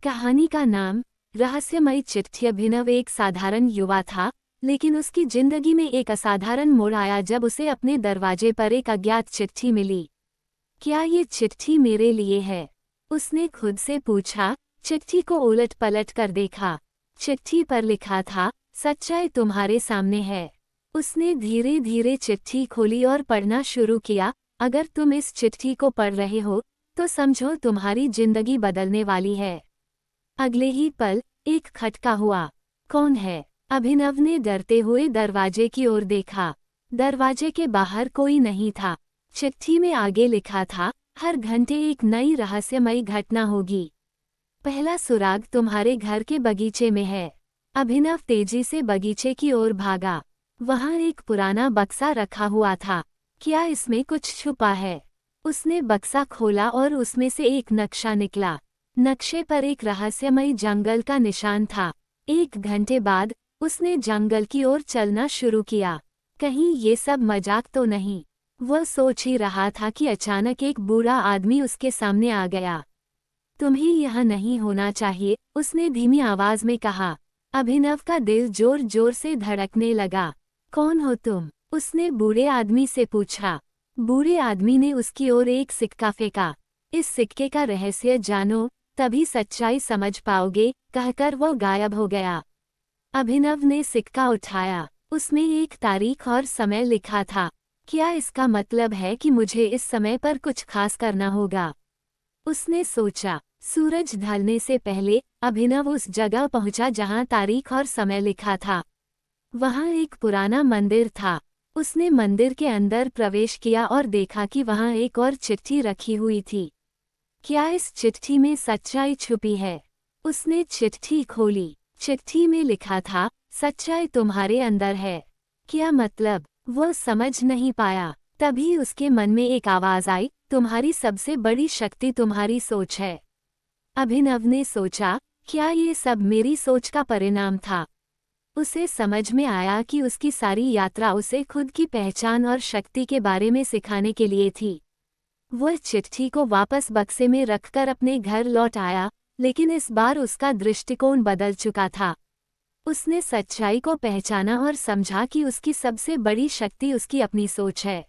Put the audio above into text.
कहानी का नाम रहस्यमयी चिट्ठी। अभिनव एक साधारण युवा था, लेकिन उसकी जिंदगी में एक असाधारण मोड़ आया जब उसे अपने दरवाजे पर एक अज्ञात चिट्ठी मिली। क्या ये चिट्ठी मेरे लिए है? उसने खुद से पूछा। चिट्ठी को उलट पलट कर देखा। चिट्ठी पर लिखा था, सच्चाई तुम्हारे सामने है। उसने धीरे धीरे चिट्ठी खोली और पढ़ना शुरू किया। अगर तुम इस चिट्ठी को पढ़ रहे हो तो समझो तुम्हारी जिंदगी बदलने वाली है। अगले ही पल एक खटका हुआ। कौन है? अभिनव ने डरते हुए दरवाजे की ओर देखा। दरवाजे के बाहर कोई नहीं था। चिट्ठी में आगे लिखा था, हर घंटे एक नई रहस्यमयी घटना होगी। पहला सुराग तुम्हारे घर के बगीचे में है। अभिनव तेजी से बगीचे की ओर भागा। वहां एक पुराना बक्सा रखा हुआ था। क्या इसमें कुछ छुपा है? उसने बक्सा खोला और उसमें से एक नक्शा निकला। नक्शे पर एक रहस्यमयी जंगल का निशान था। एक घंटे बाद उसने जंगल की ओर चलना शुरू किया। कहीं ये सब मजाक तो नहीं? वह सोच ही रहा था कि अचानक एक बूढ़ा आदमी उसके सामने आ गया। तुम्हें यहाँ नहीं होना चाहिए, उसने धीमी आवाज में कहा। अभिनव का दिल जोर जोर से धड़कने लगा। कौन हो तुम? उसने बूढ़े आदमी से पूछा। बूढ़े आदमी ने उसकी ओर एक सिक्का फेंका। इस सिक्के का रहस्य जानो, तभी सच्चाई समझ पाओगे, कहकर वह गायब हो गया। अभिनव ने सिक्का उठाया। उसमें एक तारीख और समय लिखा था। क्या इसका मतलब है कि मुझे इस समय पर कुछ खास करना होगा? उसने सोचा। सूरज ढलने से पहले अभिनव उस जगह पहुंचा जहां तारीख और समय लिखा था। वहां एक पुराना मंदिर था। उसने मंदिर के अंदर प्रवेश किया और देखा कि वहां एक और चिट्ठी रखी हुई थी। क्या इस चिट्ठी में सच्चाई छुपी है? उसने चिट्ठी खोली। चिट्ठी में लिखा था, सच्चाई तुम्हारे अंदर है। क्या मतलब? वह समझ नहीं पाया। तभी उसके मन में एक आवाज आई, तुम्हारी सबसे बड़ी शक्ति तुम्हारी सोच है। अभिनव ने सोचा, क्या ये सब मेरी सोच का परिणाम था? उसे समझ में आया कि उसकी सारी यात्रा उसे खुद की पहचान और शक्ति के बारे में सिखाने के लिए थी। वह चिट्ठी को वापस बक्से में रखकर अपने घर लौट आया, लेकिन इस बार उसका दृष्टिकोण बदल चुका था। उसने सच्चाई को पहचाना और समझा कि उसकी सबसे बड़ी शक्ति उसकी अपनी सोच है।